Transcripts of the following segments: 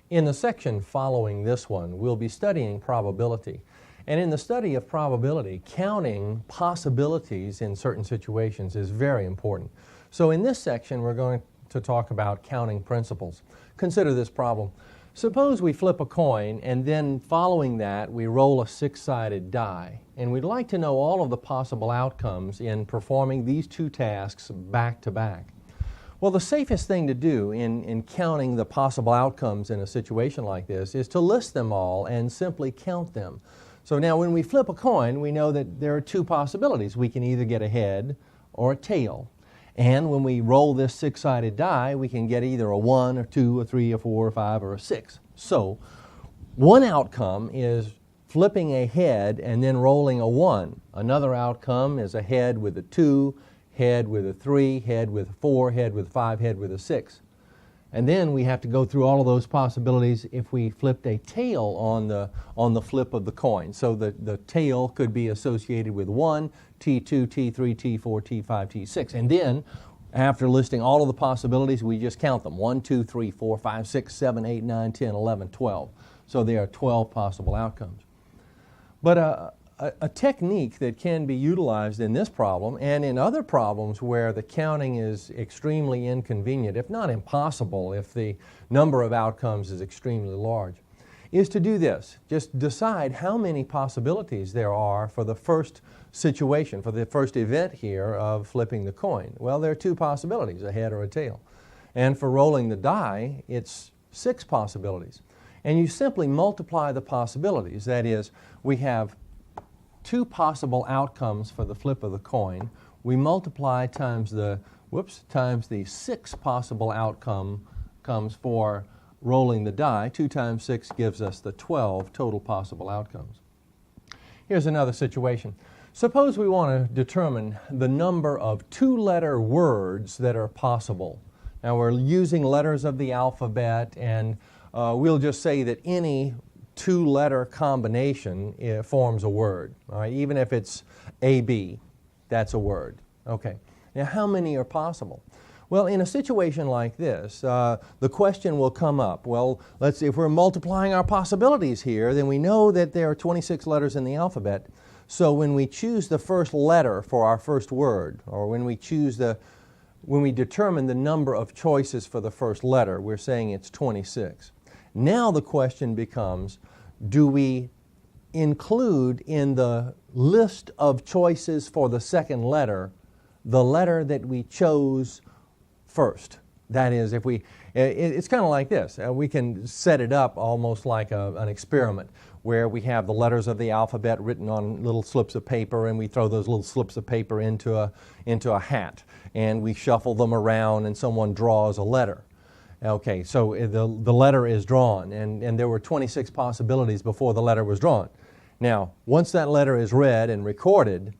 In the section following this one, we'll be studying probability. And in the study of probability, counting possibilities in certain situations is very important. So in this section, we're going to talk about counting principles. Consider this problem. Suppose we flip a coin, and then following that, we roll a six-sided die. And we'd like to know all of the possible outcomes in performing these two tasks back to back. Well, the safest thing to do in counting the possible outcomes in a situation like this is to list them all and simply count them. So now when we flip a coin, we know that there are two possibilities. We can either get a head or a tail. And when we roll this six-sided die, we can get either a 1 or 2 or 3 or 4 or 5 or a 6. So one outcome is flipping a head and then rolling a 1. Another outcome is a head with a 2, head with a 3, head with a 4, head with a 5, head with a 6. And then we have to go through all of those possibilities if we flipped a tail on the flip of the coin. So the tail could be associated with 1, T2, T3, T4, T5, T6. And then, after listing all of the possibilities, we just count them. 1, 2, 3, 4, 5, 6, 7, 8, 9, 10, 11, 12. So there are 12 possible outcomes. But a technique that can be utilized in this problem and in other problems where the counting is extremely inconvenient, if not impossible, if the number of outcomes is extremely large, is to do this. Just decide how many possibilities there are for the first situation, for the first event here of flipping the coin. Well, there are two possibilities, a head or a tail. And for rolling the die, it's 6 possibilities. And you simply multiply the possibilities. That is, we have 2 possible outcomes for the flip of the coin. We multiply times the 6 possible outcomes for rolling the die. 2 times 6 gives us the 12 total possible outcomes. Here's another situation. Suppose we want to determine the number of 2-letter words that are possible. Now we're using letters of the alphabet, and we'll just say that any 2-letter combination forms a word. All right? Even if it's AB, that's a word. Okay. Now how many are possible? Well, in a situation like this, the question will come up. Well, let's see, if we're multiplying our possibilities here, then we know that there are 26 letters in the alphabet. So when we choose the first letter for our first word, or when we determine the number of choices for the first letter, we're saying it's 26. Now the question becomes, do we include in the list of choices for the second letter the letter that we chose first? That is, if it's kind of like this. We can set it up almost like an experiment where we have the letters of the alphabet written on little slips of paper, and we throw those little slips of paper into a hat, and we shuffle them around, and someone draws a letter. Okay, so the letter is drawn, and there were 26 possibilities before the letter was drawn. Now, once that letter is read and recorded,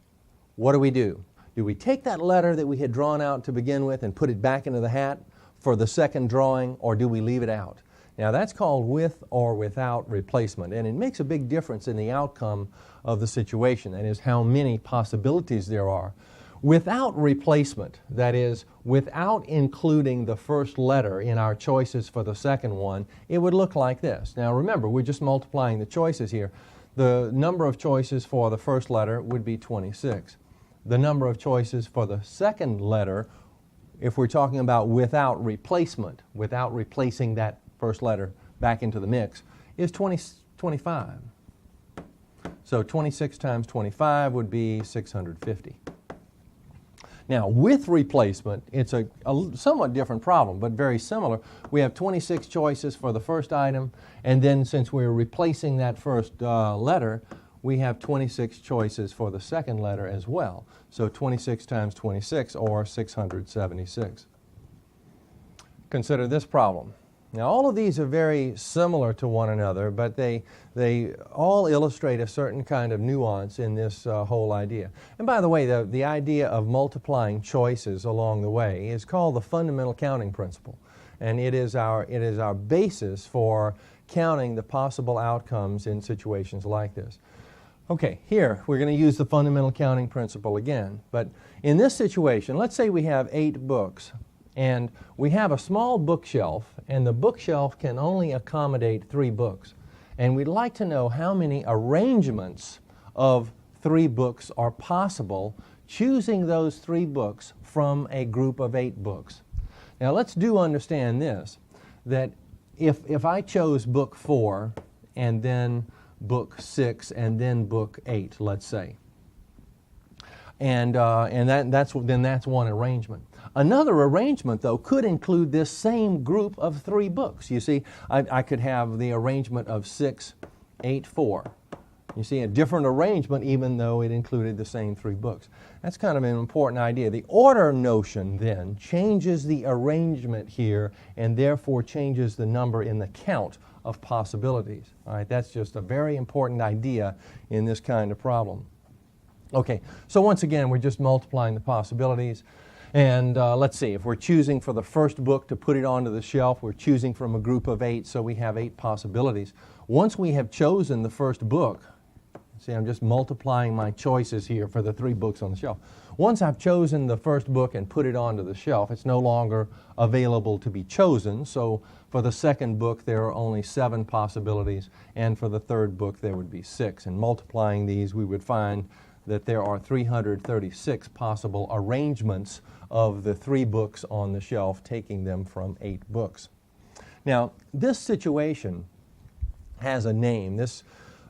what do? Do we take that letter that we had drawn out to begin with and put it back into the hat for the second drawing, or do we leave it out? Now, that's called with or without replacement, and it makes a big difference in the outcome of the situation. That is, how many possibilities there are. Without replacement, that is, without including the first letter in our choices for the second one, it would look like this. Now remember, we're just multiplying the choices here. The number of choices for the first letter would be 26. The number of choices for the second letter, if we're talking about without replacement, without replacing that first letter back into the mix, is 25. So 26 times 25 would be 650. Now, with replacement, it's a somewhat different problem, but very similar. We have 26 choices for the first item, and then since we're replacing that first letter, we have 26 choices for the second letter as well. So 26 times 26, or 676. Consider this problem. Now, all of these are very similar to one another, but they all illustrate a certain kind of nuance in this whole idea. And by the way, the idea of multiplying choices along the way is called the fundamental counting principle. And it is our basis for counting the possible outcomes in situations like this. Okay, here we're going to use the fundamental counting principle again. But in this situation, let's say we have 8 books. And we have a small bookshelf, and the bookshelf can only accommodate 3 books. And we'd like to know how many arrangements of 3 books are possible, choosing those 3 books from a group of 8 books. Now let's understand this, that if I chose book 4 and then book 6 and then book 8, let's say, and that's one arrangement. Another arrangement, though, could include this same group of 3 books. You see, I could have the arrangement of 6, 8, 4. You see, a different arrangement even though it included the same 3 books. That's kind of an important idea. The order notion then changes the arrangement here and therefore changes the number in the count of possibilities. All right, that's just a very important idea in this kind of problem. Okay, so once again, we're just multiplying the possibilities. And let's see, if we're choosing for the first book to put it onto the shelf, we're choosing from a group of 8, so we have 8 possibilities. Once we have chosen the first book, see, I'm just multiplying my choices here for the 3 books on the shelf. Once I've chosen the first book and put it onto the shelf, it's no longer available to be chosen. So for the second book, there are only 7 possibilities, and for the third book, there would be 6. And multiplying these, we would find that there are 336 possible arrangements of the 3 books on the shelf, taking them from 8 books. Now, this situation has a name. This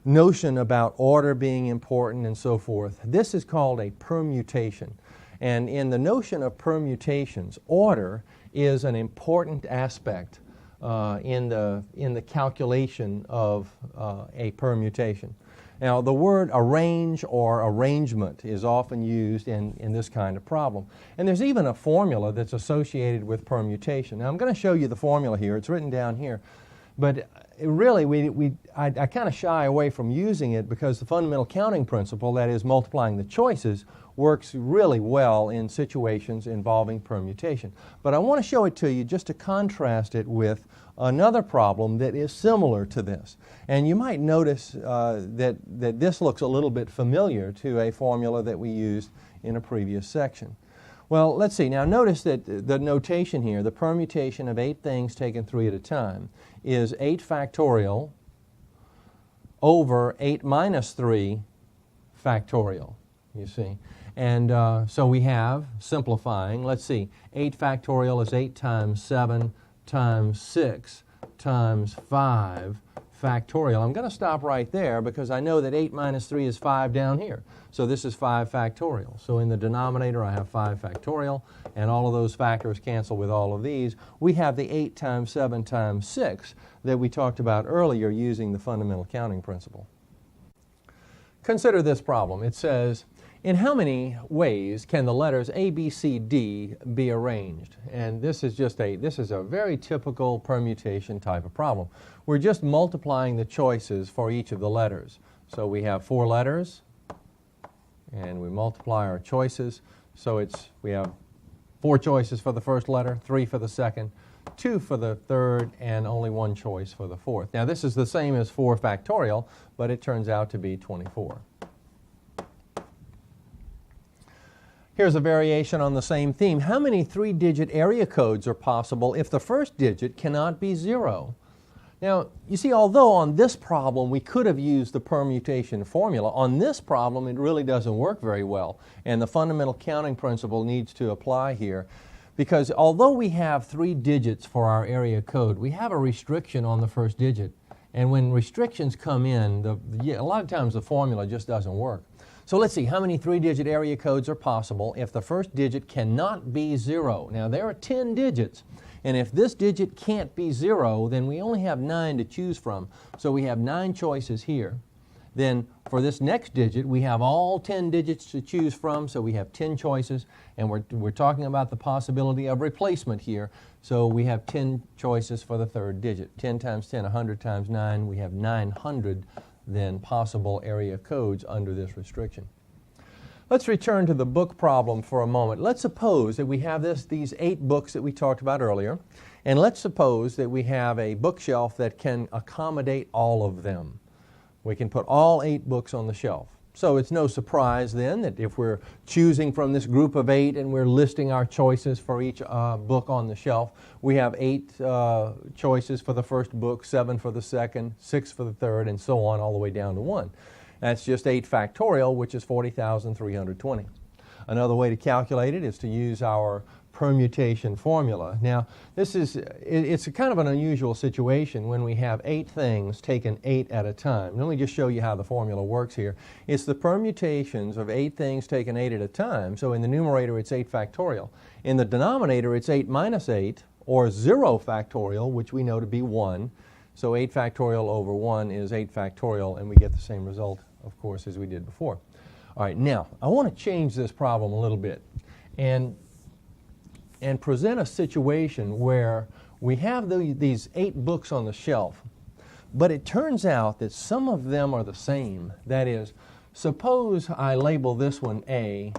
notion about order being important and so forth, this is called a permutation. And in the notion of permutations, order is an important aspect in the calculation of a permutation. Now, the word arrange or arrangement is often used in this kind of problem. And there's even a formula that's associated with permutation. Now, I'm going to show you the formula here. It's written down here. But really, I kind of shy away from using it because the fundamental counting principle, that is multiplying the choices, works really well in situations involving permutation. But I want to show it to you just to contrast it with another problem that is similar to this. And you might notice that this looks a little bit familiar to a formula that we used in a previous section. Well, let's see. Now notice that the notation here, the permutation of 8 things taken 3 at a time, is 8 factorial over 8 minus 3 factorial, you see. And so we have, simplifying, let's see, 8 factorial is 8 times 7 times 6 times 5 factorial. I'm going to stop right there because I know that 8 minus 3 is 5 down here. So this is 5 factorial. So in the denominator I have 5 factorial, and all of those factors cancel with all of these. We have the 8 times 7 times 6 that we talked about earlier using the fundamental counting principle. Consider this problem. It says, in how many ways can the letters A, B, C, D be arranged? And this is a very typical permutation type of problem. We're just multiplying the choices for each of the letters. So we have 4 letters, and we multiply our choices. So we have 4 choices for the first letter, 3 for the second, 2 for the third, and only 1 choice for the fourth. Now this is the same as 4 factorial, but it turns out to be 24. Here's a variation on the same theme. How many 3-digit area codes are possible if the first digit cannot be 0? Now, you see, although on this problem we could have used the permutation formula, on this problem it really doesn't work very well. And the fundamental counting principle needs to apply here. Because although we have 3 digits for our area code, we have a restriction on the first digit. And when restrictions come in, a lot of times the formula just doesn't work. So let's see, how many 3-digit area codes are possible if the first digit cannot be 0? Now there are 10 digits, and if this digit can't be 0, then we only have 9 to choose from. So we have 9 choices here. Then for this next digit, we have all 10 digits to choose from, so we have 10 choices, and we're talking about the possibility of replacement here. So we have 10 choices for the third digit. 10 times 10, 100 times 9, we have 900 then possible area codes under this restriction. Let's return to the book problem for a moment. Let's suppose that we have these 8 books that we talked about earlier, and let's suppose that we have a bookshelf that can accommodate all of them. We can put all 8 books on the shelf. So it's no surprise then that if we're choosing from this group of 8 and we're listing our choices for each book on the shelf, we have 8 choices for the first book, 7 for the second, 6 for the third, and so on all the way down to 1. That's just 8 factorial, which is 40,320. Another way to calculate it is to use our permutation formula. Now, it's a kind of an unusual situation when we have 8 things taken 8 at a time. Let me just show you how the formula works here. It's the permutations of 8 things taken 8 at a time. So in the numerator, it's 8 factorial. In the denominator, it's 8 minus 8, or 0 factorial, which we know to be 1. So 8 factorial over 1 is 8 factorial, and we get the same result, of course, as we did before. All right, now, I want to change this problem a little bit and present a situation where we have these 8 books on the shelf, but it turns out that some of them are the same. That is, suppose I label this one A,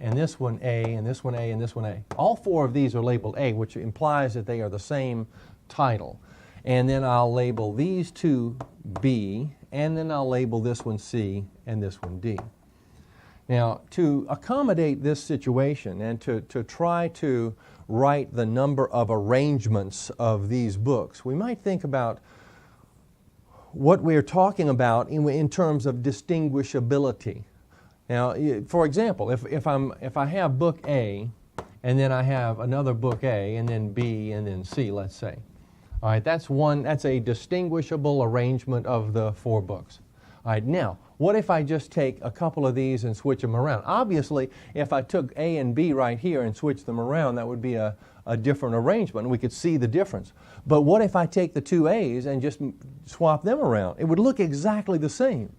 and this one A, and this one A, and this one A. All 4 of these are labeled A, which implies that they are the same title. And then I'll label these 2 B, and then I'll label this one C, and this one D. Now, to accommodate this situation and to try to write the number of arrangements of these books, we might think about what we're talking about in terms of distinguishability. Now, for example, if I have book A, and then I have another book A, and then B, and then C, let's say. All right, that's a distinguishable arrangement of the 4 books. All right, now, what if I just take a couple of these and switch them around? Obviously, if I took A and B right here and switched them around, that would be a different arrangement, and we could see the difference. But what if I take the 2 A's and just swap them around? It would look exactly the same.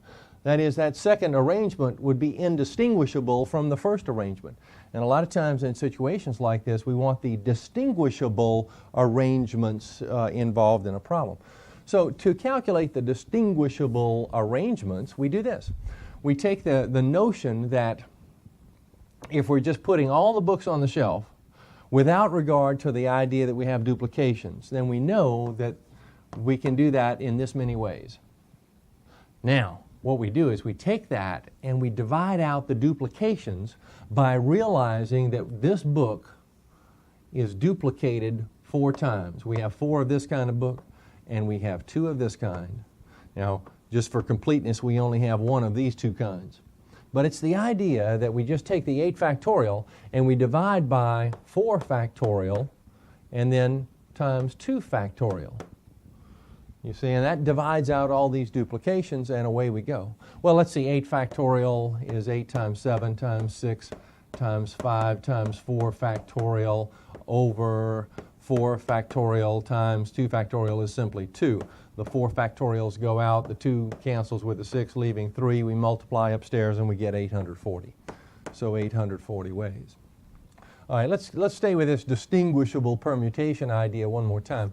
That is, that second arrangement would be indistinguishable from the first arrangement. And a lot of times in situations like this, we want the distinguishable arrangements involved in a problem. So to calculate the distinguishable arrangements, we do this. We take the notion that if we're just putting all the books on the shelf without regard to the idea that we have duplications, then we know that we can do that in this many ways. Now, what we do is we take that and we divide out the duplications by realizing that this book is duplicated 4 times. We have 4 of this kind of book, and we have 2 of this kind. Now, just for completeness, we only have 1 of these 2 kinds. But it's the idea that we just take the 8 factorial and we divide by 4 factorial and then times 2 factorial. You see, and that divides out all these duplications, and away we go. Well, let's see, 8 factorial is 8 times 7 times 6 times 5 times 4 factorial over 4 factorial times 2 factorial is simply 2. The 4 factorials go out, the 2 cancels with the 6, leaving 3. We multiply upstairs and we get 840. So 840 ways. All right, let's stay with this distinguishable permutation idea one more time.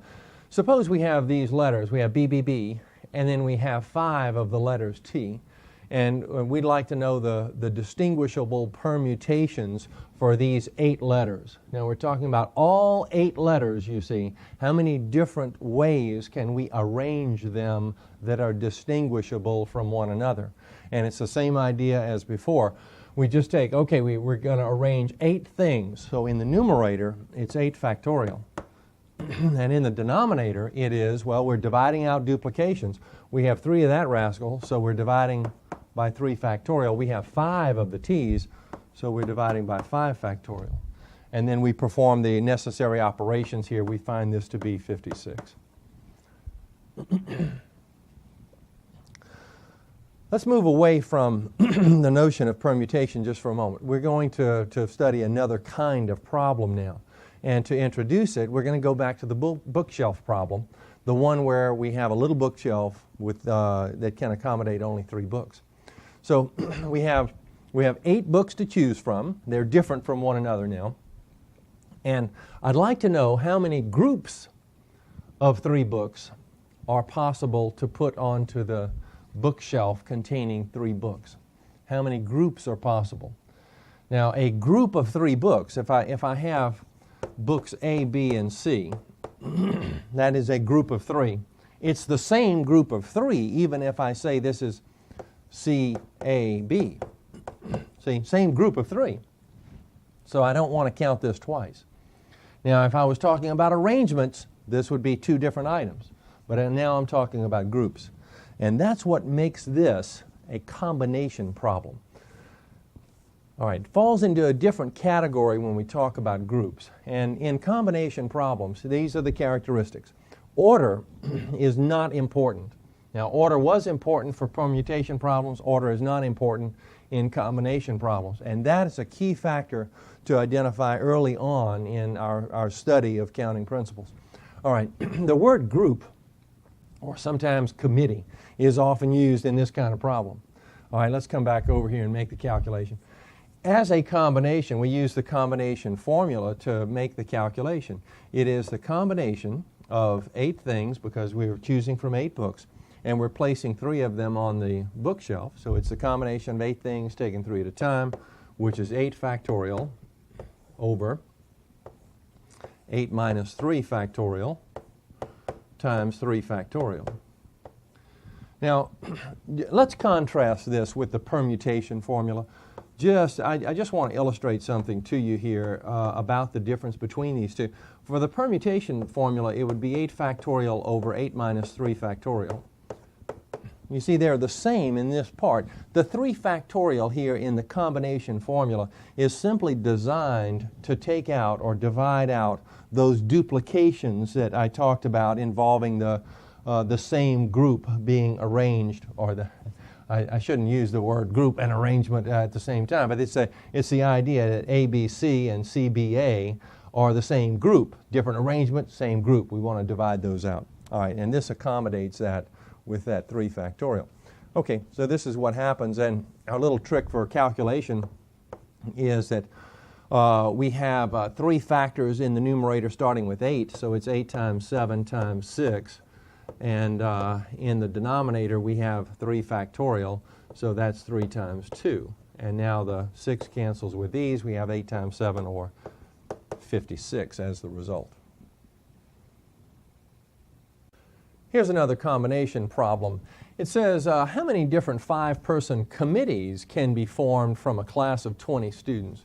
Suppose we have these letters. We have BBB, and then we have 5 of the letters T. And we'd like to know the distinguishable permutations for these 8 letters. Now we're talking about all 8 letters, you see. How many different ways can we arrange them that are distinguishable from one another? And it's the same idea as before. We just take, okay, we're going to arrange 8 things. So in the numerator, it's 8 factorial. And in the denominator, it is, well, we're dividing out duplications. We have 3 of that rascal, so we're dividing by 3 factorial. We have 5 of the T's, so we're dividing by 5 factorial. And then we perform the necessary operations here. We find this to be 56. Let's move away from the notion of permutation just for a moment. We're going to study another kind of problem now. And to introduce it, we're going to go back to the bookshelf problem, the one where we have a little bookshelf with, that can accommodate only 3 books. So we have 8 books to choose from. They're different from one another now. And I'd like to know how many groups of 3 books are possible to put onto the bookshelf containing 3 books. How many groups are possible? Now, a group of 3 books, if I have books A, B, and C, that is a group of 3. It's the same group of 3, even if I say this is C, A, B. See, same group of 3. So I don't want to count this twice. Now, if I was talking about arrangements, this would be 2 different items. But now I'm talking about groups. And that's what makes this a combination problem. All right, it falls into a different category when we talk about groups. And in combination problems, these are the characteristics. Order is not important. Now, order was important for permutation problems. Order is not important in combination problems. And that is a key factor to identify early on in our study of counting principles. All right, the word group, or sometimes committee, is often used in this kind of problem. All right, let's come back over here and make the calculation. As a combination, we use the combination formula to make the calculation. It is the combination of 8 things, because we were choosing from 8 books, and we're placing 3 of them on the bookshelf. So it's the combination of 8 things taken 3 at a time, which is 8 factorial over 8 minus 3 factorial times 3 factorial. Now, let's contrast this with the permutation formula. I just want to illustrate something to you here about the difference between these two. For the permutation formula, it would be 8 factorial over 8 minus 3 factorial. You see, they're the same in this part. The 3 factorial here in the combination formula is simply designed to take out or divide out those duplications that I talked about involving the same group being arranged, or I shouldn't use the word group and arrangement at the same time, but it's the idea that ABC and CBA are the same group. Different arrangement, same group. We want to divide those out. All right, and this accommodates that with that 3 factorial. Okay, so this is what happens, and our little trick for calculation is that we have 3 factors in the numerator starting with 8, so it's 8 times 7 times 6. And in the denominator, we have 3 factorial, so that's 3 times 2. And now the 6 cancels with these. We have 8 times 7, or 56, as the result. Here's another combination problem. It says, how many different 5-person committees can be formed from a class of 20 students?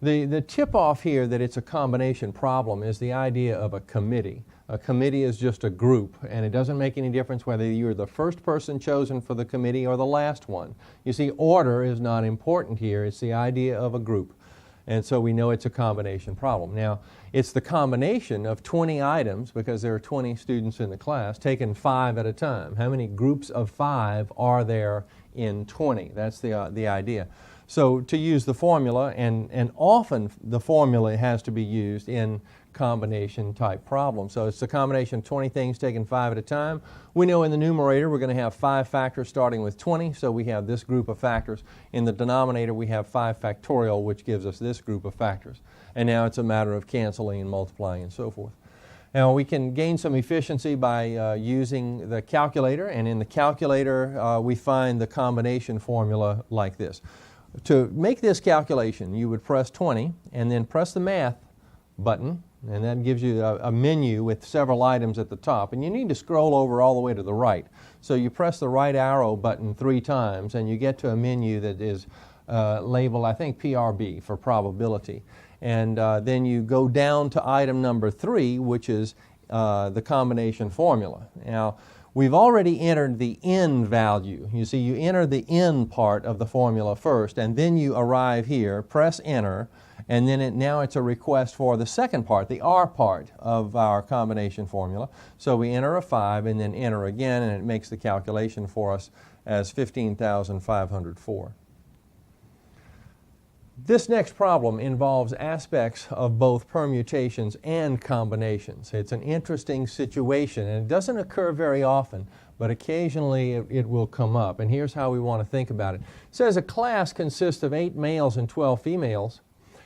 The tip-off here that it's a combination problem is the idea of a committee. A committee is just a group, and it doesn't make any difference whether you're the first person chosen for the committee or the last one. You see, order is not important here. It's the idea of a group. And so we know it's a combination problem. Now, it's the combination of 20 items, because there are 20 students in the class, taken 5 at a time. How many groups of 5 are there in 20? That's the idea. So to use the formula, and often the formula has to be used in combination type problems. So it's the combination of 20 things taken 5 at a time. We know in the numerator we're going to have 5 factors starting with 20, so we have this group of factors. In the denominator we have 5 factorial, which gives us this group of factors. And now it's a matter of canceling and multiplying and so forth. Now we can gain some efficiency by using the calculator, and in the calculator we find the combination formula like this. To make this calculation, you would press 20 and then press the math button, and that gives you a menu with several items at the top, and you need to scroll over all the way to the right. So you press the right arrow button 3 times and you get to a menu that is labeled, I think, PRB for probability. And then you go down to item number 3, which is the combination formula. Now, we've already entered the n value. You see, you enter the n part of the formula first, and then you arrive here, press enter, and then now it's a request for the second part, the r part of our combination formula. So we enter a 5 and then enter again, and it makes the calculation for us as 15,504. This next problem involves aspects of both permutations and combinations. It's an interesting situation, and it doesn't occur very often, but occasionally it will come up. And here's how we want to think about it. It says a class consists of 8 males and 12 females.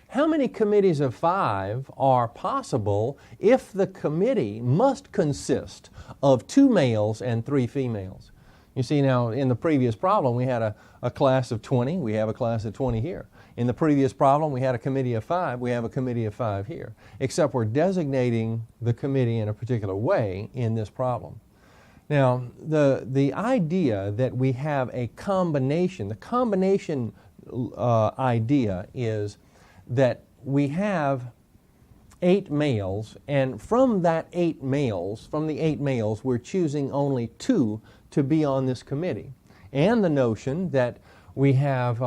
How many committees of 5 are possible if the committee must consist of 2 males and 3 females? You see, now in the previous problem we had a class of 20. We have a class of 20 here. In the previous problem we had a committee of 5. We have a committee of 5 here, except we're designating the committee in a particular way in this problem. Now, the idea that we have a combination, the combination idea is that we have 8 males, and from that 8 males, from the 8 males, we're choosing only 2 to be on this committee. And the notion that we have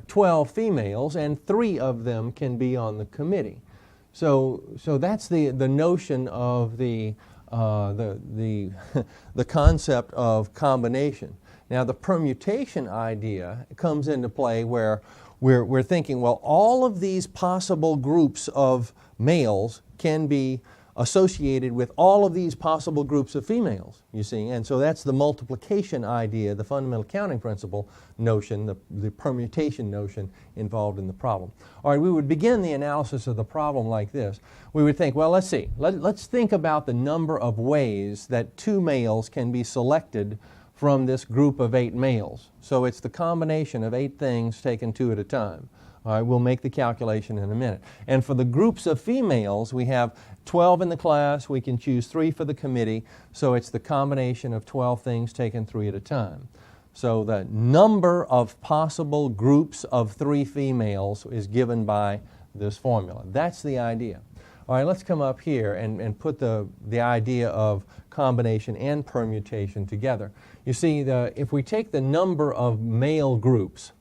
12 females and 3 of them can be on the committee. So that's the notion of the concept of combination. Now the permutation idea comes into play where we're thinking, well, all of these possible groups of males can be associated with all of these possible groups of females, you see. And so that's the multiplication idea, the fundamental counting principle notion, the permutation notion involved in the problem. All right, we would begin the analysis of the problem like this. We would think, well, let's see. Let's think about the number of ways that 2 males can be selected from this group of 8 males. So it's the combination of 8 things taken 2 at a time. All right, we'll make the calculation in a minute. And for the groups of females, we have 12 in the class. We can choose 3 for the committee. So it's the combination of 12 things taken 3 at a time. So the number of possible groups of 3 females is given by this formula. That's the idea. All right, let's come up here and put the idea of combination and permutation together. You see, if we take the number of male groups,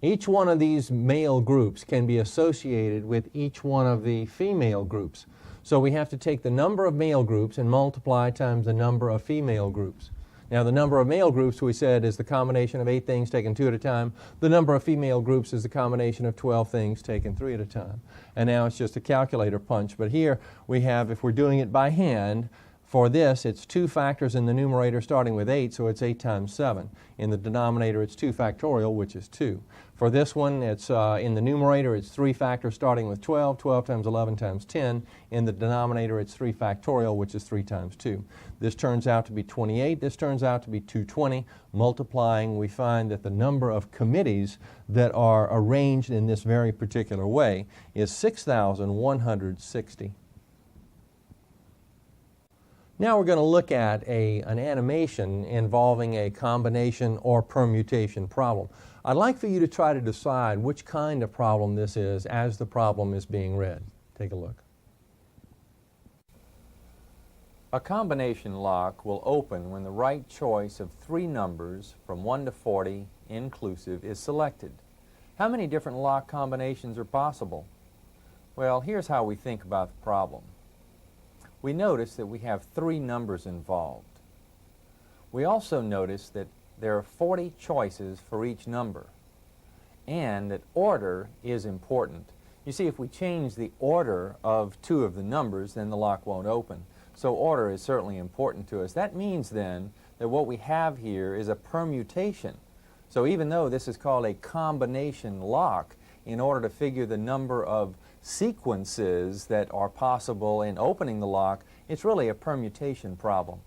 each one of these male groups can be associated with each one of the female groups. So we have to take the number of male groups and multiply times the number of female groups. Now the number of male groups, we said, is the combination of 8 things taken 2 at a time. The number of female groups is the combination of 12 things taken 3 at a time. And now it's just a calculator punch. But here we have, if we're doing it by hand, for this, it's 2 factors in the numerator starting with 8, so it's 8 times 7. In the denominator, it's 2 factorial, which is 2. For this one, it's in the numerator, it's 3 factors starting with 12. 12 times 11 times 10. In the denominator, it's 3 factorial, which is 3 times 2. This turns out to be 28. This turns out to be 220. Multiplying, we find that the number of committees that are arranged in this very particular way is 6,160. Now we're going to look at an animation involving a combination or permutation problem. I'd like for you to try to decide which kind of problem this is as the problem is being read. Take a look. A combination lock will open when the right choice of 3 numbers from 1 to 40 inclusive is selected. How many different lock combinations are possible? Well, here's how we think about the problem. We notice that we have 3 numbers involved. We also notice that there are 40 choices for each number, and that order is important. You see, if we change the order of 2 of the numbers, then the lock won't open. So order is certainly important to us. That means then that what we have here is a permutation. So even though this is called a combination lock, in order to figure the number of sequences that are possible in opening the lock, it's really a permutation problem.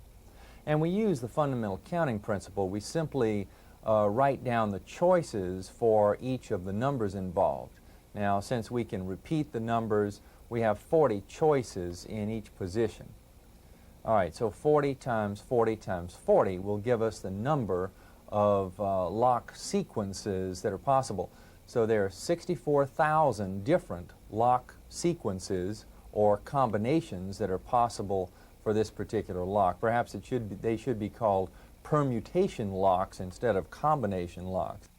And we use the fundamental counting principle. We simply write down the choices for each of the numbers involved. Now, since we can repeat the numbers, we have 40 choices in each position. All right, so 40 times 40 times 40 will give us the number of lock sequences that are possible. So there are 64,000 different lock sequences or combinations that are possible for this particular lock. Perhaps they should be called permutation locks instead of combination locks.